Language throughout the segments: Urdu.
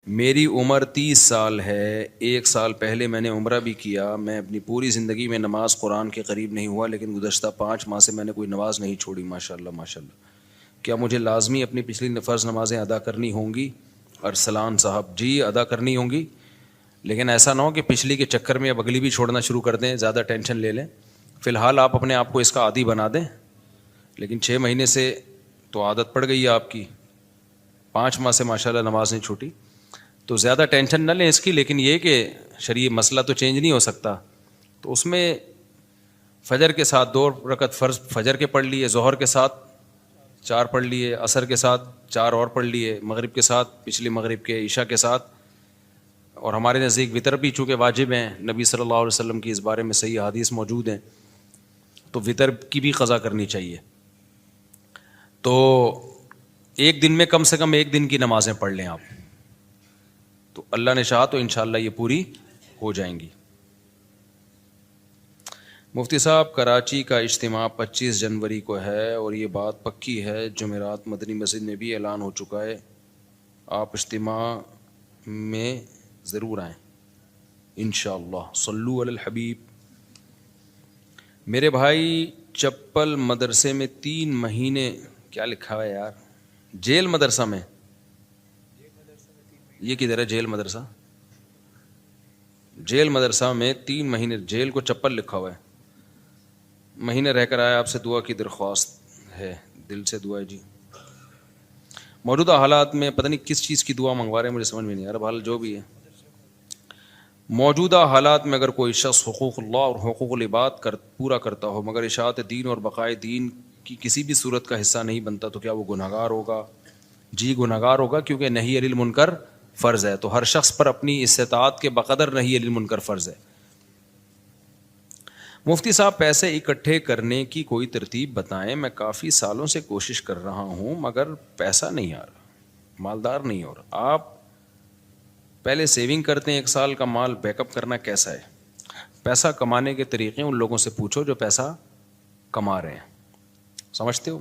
میری عمر 30 سال ہے. 1 سال پہلے میں نے عمرہ بھی کیا. میں اپنی پوری زندگی میں نماز قرآن کے قریب نہیں ہوا، لیکن گزشتہ 5 ماہ سے میں نے کوئی نماز نہیں چھوڑی. ماشاء اللہ ماشاء اللہ. کیا مجھے لازمی اپنی پچھلی فرض نمازیں ادا کرنی ہوں گی؟ ارسلان صاحب جی ادا کرنی ہوں گی، لیکن ایسا نہ ہو کہ پچھلی کے چکر میں اب اگلی بھی چھوڑنا شروع کر دیں، زیادہ ٹینشن لے لیں. فی الحال آپ اپنے آپ کو اس کا عادی بنا دیں، لیکن 6 مہینے سے تو عادت پڑ گئی ہے آپ کی. 5 ماہ سے ماشاء اللہ نماز نہیں چھوٹی، تو زیادہ ٹینشن نہ لیں اس کی. لیکن یہ کہ شرعی مسئلہ تو چینج نہیں ہو سکتا، تو اس میں فجر کے ساتھ 2 رکعت فرض فجر کے پڑھ لیے، ظہر کے ساتھ 4 پڑھ لیے، عصر کے ساتھ 4 اور پڑھ لیے، مغرب کے ساتھ پچھلی مغرب کے، عشاء کے ساتھ. اور ہمارے نزدیک وطر بھی چونکہ واجب ہیں، نبی صلی اللہ علیہ وسلم کی اس بارے میں صحیح حدیث موجود ہیں، تو وطر کی بھی قضا کرنی چاہیے. تو ایک دن میں کم سے کم 1 دن کی نمازیں پڑھ لیں آپ، تو اللہ نے چاہا تو انشاءاللہ یہ پوری ہو جائیں گی. مفتی صاحب کراچی کا اجتماع 25 جنوری کو ہے اور یہ بات پکی ہے، جمعرات مدنی مسجد میں بھی اعلان ہو چکا ہے. آپ اجتماع میں ضرور آئیں انشاءاللہ. صلو علی الحبیب. میرے بھائی چپل مدرسے میں 3 مہینے، کیا لکھا ہے یار، جیل مدرسہ میں، یہ کدھر ہے جیل مدرسہ؟ جیل مدرسہ میں 3 مہینے، جیل کو چپل لکھا ہوا ہے. مہینے رہ کر آیا، آپ سے دعا کی درخواست ہے، دل سے دعا ہے جی. موجودہ حالات میں پتہ نہیں کس چیز کی دعا منگوا رہے ہیں، مجھے سمجھ میں نہیں آ رہا. بہرحال جو بھی ہے، موجودہ حالات میں اگر کوئی شخص حقوق اللہ اور حقوق العباد پورا کرتا ہو مگر اشاعت دین اور بقائے دین کی کسی بھی صورت کا حصہ نہیں بنتا، تو کیا وہ گنہگار ہوگا؟ جی گنہگار ہوگا، کیونکہ نہی عن المنکر فرض ہے، تو ہر شخص پر اپنی استطاعت کے بقدر نہی عن المنکر فرض ہے. مفتی صاحب پیسے اکٹھے کرنے کی کوئی ترتیب بتائیں، میں کافی سالوں سے کوشش کر رہا ہوں مگر پیسہ نہیں آ رہا، مالدار نہیں ہو رہا. آپ پہلے سیونگ کرتے ہیں، 1 سال کا مال بیک اپ کرنا کیسا ہے؟ پیسہ کمانے کے طریقے ان لوگوں سے پوچھو جو پیسہ کما رہے ہیں. سمجھتے ہو؟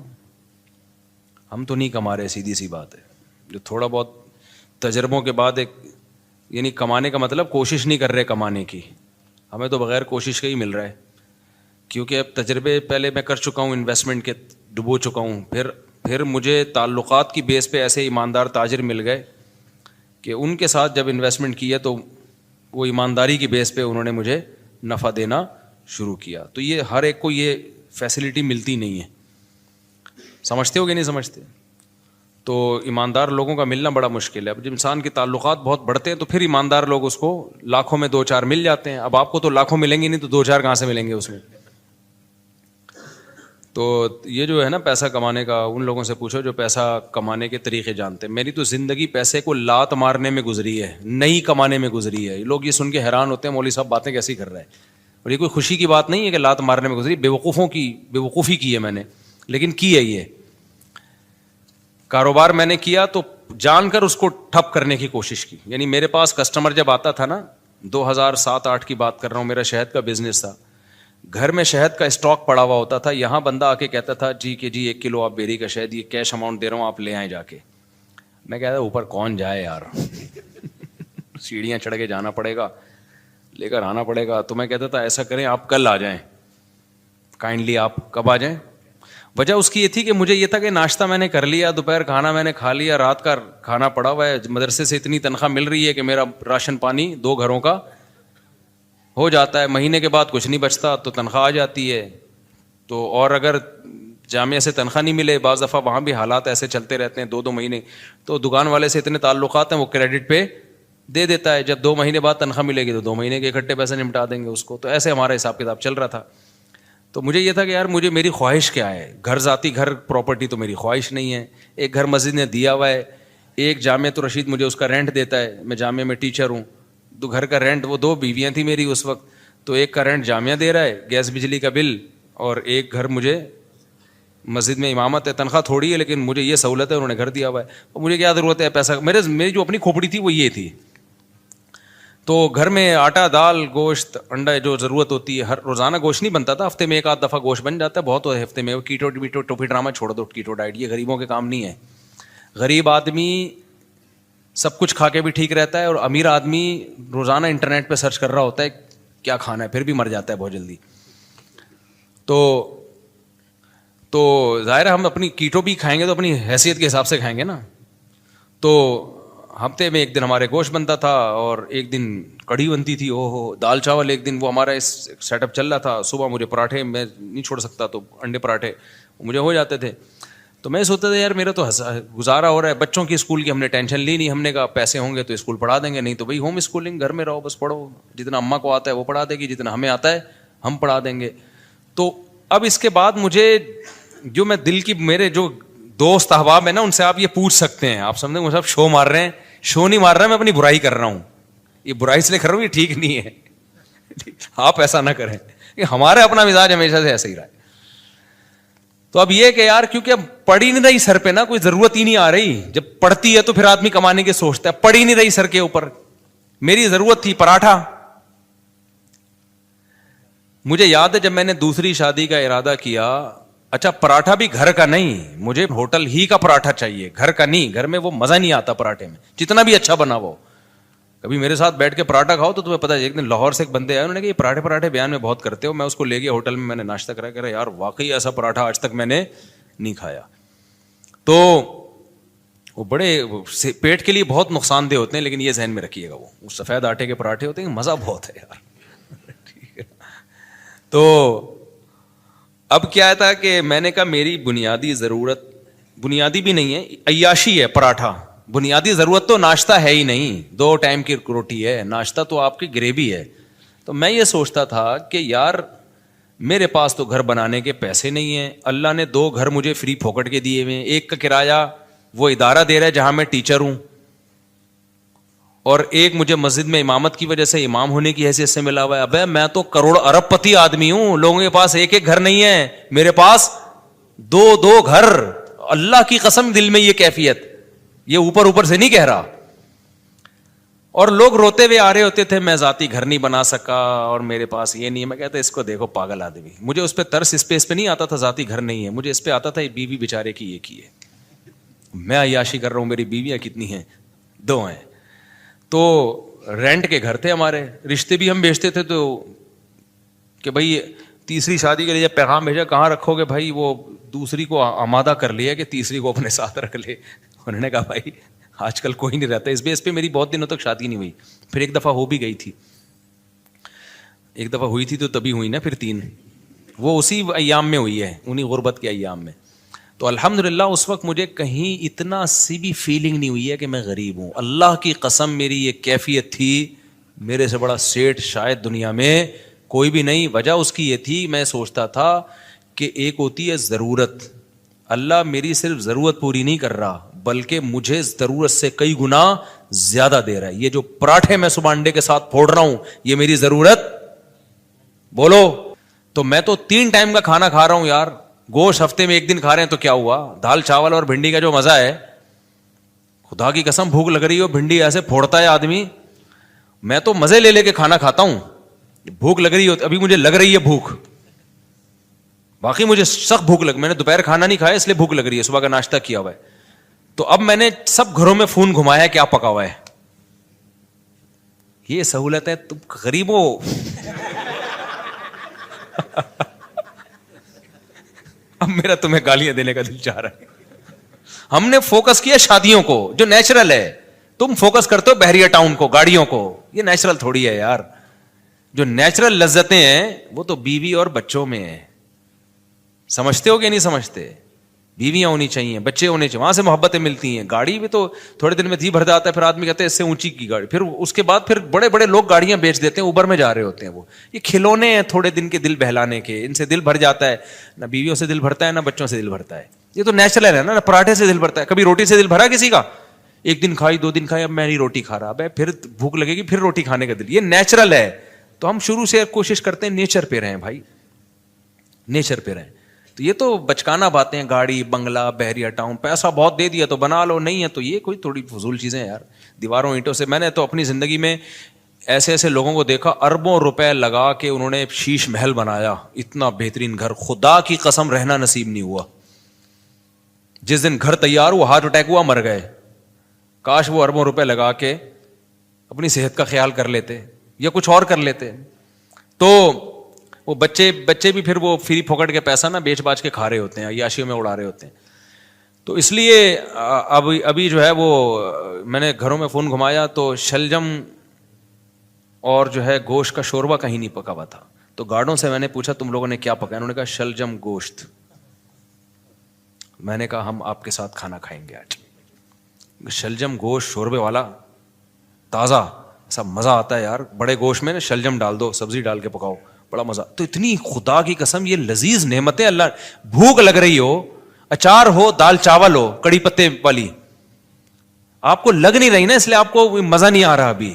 ہم تو نہیں کما رہے، سیدھی سی بات ہے. جو تھوڑا بہت تجربوں کے بعد ایک، یعنی کمانے کا مطلب کوشش نہیں کر رہے کمانے کی، ہمیں تو بغیر کوشش کا ہی مل رہا ہے. کیونکہ اب تجربے پہلے میں کر چکا ہوں، انویسٹمنٹ کے ڈبو چکا ہوں، پھر مجھے تعلقات کی بیس پہ ایسے ایماندار تاجر مل گئے کہ ان کے ساتھ جب انویسٹمنٹ کیا تو وہ ایمانداری کی بیس پہ انہوں نے مجھے نفع دینا شروع کیا. تو یہ ہر ایک کو یہ فیسلٹی ملتی نہیں ہے. سمجھتے ہو کہ نہیں سمجھتے؟ تو ایماندار لوگوں کا ملنا بڑا مشکل ہے. اب جب انسان کے تعلقات بہت بڑھتے ہیں تو پھر ایماندار لوگ اس کو لاکھوں میں 2-4 مل جاتے ہیں. اب آپ کو تو لاکھوں ملیں گے نہیں، تو 2-4 کہاں سے ملیں گے اس میں؟ تو یہ جو ہے نا پیسہ کمانے کا، ان لوگوں سے پوچھو جو پیسہ کمانے کے طریقے جانتے ہیں. میری تو زندگی پیسے کو لات مارنے میں گزری ہے، نہیں کمانے میں گزری ہے. لوگ یہ سن کے حیران ہوتے ہیں مولوی صاحب باتیں کیسی کر رہے ہیں. اور یہ کوئی خوشی کی بات نہیں ہے کہ لات مارنے میں گزری، بیوقوفی کی ہے میں نے، لیکن کی ہے. یہ کاروبار میں نے کیا تو جان کر اس کو ٹھپ کرنے کی کوشش کی. یعنی میرے پاس کسٹمر جب آتا تھا نا، 2007-8 کی بات کر رہا ہوں، میرا شہد کا بزنس تھا، گھر میں شہد کا اسٹاک پڑا ہوا ہوتا تھا. یہاں بندہ آ کے کہتا تھا جی 1 کلو آپ بیری کا شہد، یہ کیش اماؤنٹ دے رہا ہوں آپ لے آئیں جا کے. میں کہتا اوپر کون جائے یار سیڑھیاں چڑھ کے جانا پڑے گا، لے کر آنا پڑے گا. تو میں کہتا تھا ایسا کریں آپ کل آ جائیں، کائنڈلی آپ کب آ جائیں. وجہ اس کی یہ تھی کہ مجھے یہ تھا کہ ناشتہ میں نے کر لیا، دوپہر کھانا میں نے کھا لیا، رات کا کھانا پڑا ہوا ہے، مدرسے سے اتنی تنخواہ مل رہی ہے کہ میرا راشن پانی 2 گھروں کا ہو جاتا ہے. مہینے کے بعد کچھ نہیں بچتا تو تنخواہ آ جاتی ہے. تو اور اگر جامعہ سے تنخواہ نہیں ملے، بعض دفعہ وہاں بھی حالات ایسے چلتے رہتے ہیں 2-2 مہینے، تو دکان والے سے اتنے تعلقات ہیں وہ کریڈٹ پہ دے دیتا ہے. جب 2 مہینے بعد تنخواہ ملے گی تو 2 مہینے کے اکٹھے پیسے نمٹا دیں گے اس کو. تو ایسے ہمارا حساب کتاب چل رہا تھا. تو مجھے یہ تھا کہ یار میری خواہش کیا ہے، گھر ذاتی گھر پراپرٹی تو میری خواہش نہیں ہے. ایک گھر مسجد نے دیا ہوا ہے، ایک جامعہ تو رشید مجھے اس کا رینٹ دیتا ہے، میں جامعہ میں ٹیچر ہوں. تو گھر کا رینٹ، وہ 2 بیویاں تھیں میری اس وقت، تو ایک کا رینٹ جامعہ دے رہا ہے، گیس بجلی کا بل، اور ایک گھر مجھے مسجد میں امامت ہے. تنخواہ تھوڑی ہے لیکن مجھے یہ سہولت ہے، انہوں نے گھر دیا ہوا ہے. اور مجھے کیا ضرورت ہے پیسہ، میری جو اپنی کھوپڑی تھی وہ یہ تھی. تو گھر میں آٹا، دال، گوشت، انڈا جو ضرورت ہوتی ہے، ہر روزانہ گوشت نہیں بنتا تھا، ہفتے میں 1-8 دفعہ گوشت بن جاتا ہے، بہت ہو ہفتے میں. کیٹو ٹوپی ڈرامہ چھوڑ دو، کیٹو ڈائٹ یہ غریبوں کے کام نہیں ہے. غریب آدمی سب کچھ کھا کے بھی ٹھیک رہتا ہے, اور امیر آدمی روزانہ انٹرنیٹ پہ سرچ کر رہا ہوتا ہے کیا کھانا ہے, پھر بھی مر جاتا ہے بہت جلدی. تو ظاہر ہے ہم اپنی کیٹو بھی کھائیں گے تو اپنی حیثیت کے حساب سے کھائیں گے نا. تو ہفتے میں ایک دن ہمارے گوشت بنتا تھا اور ایک دن کڑھی بنتی تھی, دال چاول ایک دن, وہ ہمارا اس سیٹ اپ چل رہا تھا. صبح مجھے پراٹھے, میں نہیں چھوڑ سکتا, تو انڈے پراٹھے مجھے ہو جاتے تھے. تو میں سوچتا تھا یار میرا تو گزارا ہو رہا ہے, بچوں کی اسکول کی ہم نے ٹینشن لی نہیں, ہم نے کہا پیسے ہوں گے تو اسکول پڑھا دیں گے, نہیں تو بھائی ہوم اسکولنگ, گھر میں رہو بس پڑھو, جتنا اماں کو آتا ہے وہ پڑھا دے گی, جتنا ہمیں آتا ہے ہم پڑھا دیں گے. تو اب اس کے بعد مجھے جو میں دل کی, میرے جو دوست احباب ہیں نا, ان سے آپ یہ پوچھ سکتے ہیں, آپ سمجھیں مجھے شو مار رہے ہیں, شو نہیں مار رہا, میں اپنی برائی کر رہا ہوں. یہ برائی اس لیے کر رہا ہوں, یہ ٹھیک نہیں ہے, آپ ایسا نہ کریں, ہمارا اپنا مزاج ہمیشہ سے ایسا ہی رہا ہے. تو اب یہ کہ یار کیونکہ اب پڑ ہی نہیں رہی سر پہ نا, کوئی ضرورت ہی نہیں آ رہی. جب پڑتی ہے تو پھر آدمی کمانے کے سوچتا ہے, پڑ ہی نہیں رہی سر کے اوپر. میری ضرورت تھی پراٹھا. مجھے یاد ہے جب میں نے دوسری شادی کا ارادہ کیا, اچھا پراٹھا بھی گھر کا نہیں, مجھے ہوٹل ہی کا پراٹھا چاہیے, گھر کا نہیں. گھر میں وہ مزہ نہیں آتا پراٹھے میں, جتنا بھی اچھا بنا وہ. کبھی میرے ساتھ بیٹھ کے پراٹھا کھاؤ تو تمہیں پتا ہے. ایک دن لاہور سے ایک بندے آئے, انہوں نے کہا یہ پراٹھے بیان میں بہت کرتے ہو. میں اس کو لے گیا ہوٹل میں, میں نے ناشتہ کرا, کہہ رہا یار واقعی ایسا پراٹھا آج تک میں نے نہیں کھایا. تو وہ بڑے پیٹ کے لیے بہت نقصان دہ ہوتے ہیں, لیکن یہ ذہن میں رکھیے گا, وہ سفید آٹے کے پراٹھے ہوتے ہیں, مزہ بہت ہے یار. ٹھیک ہے. تو اب کیا تھا کہ میں نے کہا میری بنیادی ضرورت, بنیادی بھی نہیں ہے, عیاشی ہے پراٹھا. بنیادی ضرورت تو ناشتہ ہے ہی نہیں, 2 ٹائم کی روٹی ہے, ناشتہ تو آپ کی گریوی ہے. تو میں یہ سوچتا تھا کہ یار میرے پاس تو گھر بنانے کے پیسے نہیں ہیں, اللہ نے 2 گھر مجھے فری پھوکٹ کے دیے ہوئے ہیں. ایک کا کرایہ وہ ادارہ دے رہا ہے جہاں میں ٹیچر ہوں, اور ایک مجھے مسجد میں امامت کی وجہ سے امام ہونے کی حیثیت سے ملا ہوا ہے. ابے میں تو کروڑ ارب پتی آدمی ہوں, لوگوں کے پاس ایک گھر نہیں ہے, میرے پاس 2 گھر. اللہ کی قسم دل میں یہ کیفیت, یہ اوپر سے نہیں کہہ رہا. اور لوگ روتے ہوئے آ رہے ہوتے تھے میں ذاتی گھر نہیں بنا سکا اور میرے پاس یہ نہیں ہے. میں کہتا اس کو دیکھو پاگل آدمی. مجھے اس پہ ترس اس پہ نہیں آتا تھا ذاتی گھر نہیں ہے, مجھے اس پہ آتا تھا یہ بیوی بیچارے کی یہ کی ہے. میں عیاشی کر رہا ہوں, میری بیویاں کتنی ہیں, 2 ہیں. تو رینٹ کے گھر تھے ہمارے, رشتے بھی ہم بیچتے تھے. تو کہ بھائی تیسری شادی کے لیے جب پیغام بھیجا کہاں رکھو گے بھائی, وہ دوسری کو آمادہ کر لیا کہ تیسری کو اپنے ساتھ رکھ لے. انہوں نے کہا بھائی آج کل کوئی نہیں رہتا. اس بیس پہ میری بہت دنوں تک شادی نہیں ہوئی. پھر ایک دفعہ ہو بھی گئی تھی, ایک دفعہ ہوئی تھی تو تبھی ہوئی نا, پھر 3 وہ اسی ایام میں ہوئی ہے, انہی غربت کے ایام میں. تو الحمدللہ اس وقت مجھے کہیں اتنا سی بھی فیلنگ نہیں ہوئی ہے کہ میں غریب ہوں. اللہ کی قسم میری یہ کیفیت تھی, میرے سے بڑا سیٹ شاید دنیا میں کوئی بھی نہیں. وجہ اس کی یہ تھی, میں سوچتا تھا کہ ایک ہوتی ہے ضرورت, اللہ میری صرف ضرورت پوری نہیں کر رہا بلکہ مجھے ضرورت سے کئی گنا زیادہ دے رہا ہے. یہ جو پراٹھے میں صبح انڈے کے ساتھ پھوڑ رہا ہوں یہ میری ضرورت بولو. تو میں تو 3 ٹائم کا کھانا کھا رہا ہوں یار. گوشت ہفتے میں 1 دن کھا رہے ہیں تو کیا ہوا, دال چاول اور بھنڈی کا جو مزہ ہے, خدا کی قسم بھوک لگ رہی ہو, بھنڈی ایسے پھوڑتا ہے آدمی, میں تو مزے لے کے کھانا کھاتا ہوں. بھوک لگ رہی ہو, ابھی مجھے لگ رہی ہے بھوک, باقی مجھے سخت بھوک میں نے دوپہر کھانا نہیں کھایا اس لیے بھوک لگ رہی ہے, صبح کا ناشتہ کیا ہوا ہے. تو اب میں نے سب گھروں میں فون گھمایا کیا پکا ہوا ہے. یہ سہولت ہے, تم غریب ہو. اب میرا تمہیں گالیاں دینے کا دل چاہ رہا ہے. ہم نے فوکس کیا شادیوں کو جو نیچرل ہے, تم فوکس کرتے ہو بحریہ ٹاؤن کو, گاڑیوں کو. یہ نیچرل تھوڑی ہے یار. جو نیچرل لذتیں ہیں وہ تو بیوی اور بچوں میں ہیں. سمجھتے ہو کہ نہیں سمجھتے؟ بیویاں ہونی چاہیے, بچے ہونے چاہیے, وہاں سے محبتیں ملتی ہیں. گاڑی بھی تو تھوڑے دن میں جی بھر جاتا ہے, پھر آدمی کہتے ہیں اس سے اونچی کی گاڑی, پھر اس کے بعد پھر بڑے بڑے لوگ گاڑیاں بیچ دیتے ہیں, اوبر میں جا رہے ہوتے ہیں. وہ یہ کھلونے ہیں تھوڑے دن کے دل بہلانے کے, ان سے دل بھر جاتا ہے. نہ بیویوں سے دل بھرتا ہے نہ بچوں سے دل بھرتا ہے. یہ تو نیچرل ہے نا. پراٹھے سے دل بھرتا ہے, کبھی روٹی سے دل بھرا کسی کا؟ 1 دن کھائی 2 دن کھائی, اب میں نہیں روٹی کھا رہا, اب پھر بھوک لگے گی پھر روٹی کھانے کا دل. یہ نیچرل ہے. تو ہم شروع سے کوشش کرتے ہیں نیچر پہ رہیں بھائی, نیچر پہ رہیں. تو یہ تو بچکانا باتیں ہیں, گاڑی بنگلہ بحریہ ٹاؤن, پیسہ بہت دے دیا تو بنا لو, نہیں ہے تو یہ کوئی تھوڑی فضول چیزیں یار. دیواروں اینٹوں سے, میں نے تو اپنی زندگی میں ایسے ایسے لوگوں کو دیکھا اربوں روپے لگا کے انہوں نے شیش محل بنایا, اتنا بہترین گھر, خدا کی قسم رہنا نصیب نہیں ہوا. جس دن گھر تیار ہوا ہارٹ اٹیک ہوا, مر گئے. کاش وہ اربوں روپے لگا کے اپنی صحت کا خیال کر لیتے یا کچھ اور کر لیتے. تو وہ بچے بھی پھر وہ فری پھوکٹ کے پیسہ نا بیچ باچ کے کھا رہے ہوتے ہیں, عیاشیوں میں اڑا رہے ہوتے ہیں. تو اس لیے ابھی جو ہے وہ میں نے گھروں میں فون گھمایا تو شلجم اور جو ہے گوشت کا شوربہ کہیں نہیں پکا ہوا تھا. تو گارڈوں سے میں نے پوچھا تم لوگوں نے کیا پکایا؟ انہوں نے کہا شلجم گوشت. میں نے کہا ہم آپ کے ساتھ کھانا کھائیں گے آج. شلجم گوشت شوربے والا تازہ, ایسا مزہ آتا ہے یار. بڑے گوشت میں نا شلجم ڈال دو, سبزی ڈال کے پکاؤ, بڑا مزہ. تو اتنی خدا کی قسم یہ لذیذ نعمتیں اللہ, بھوک لگ رہی ہو, اچار ہو, دال چاول ہو, کڑی پتے والی, آپ کو لگ نہیں رہی نا, اس لیے آپ کو مزہ نہیں آ رہا ابھی.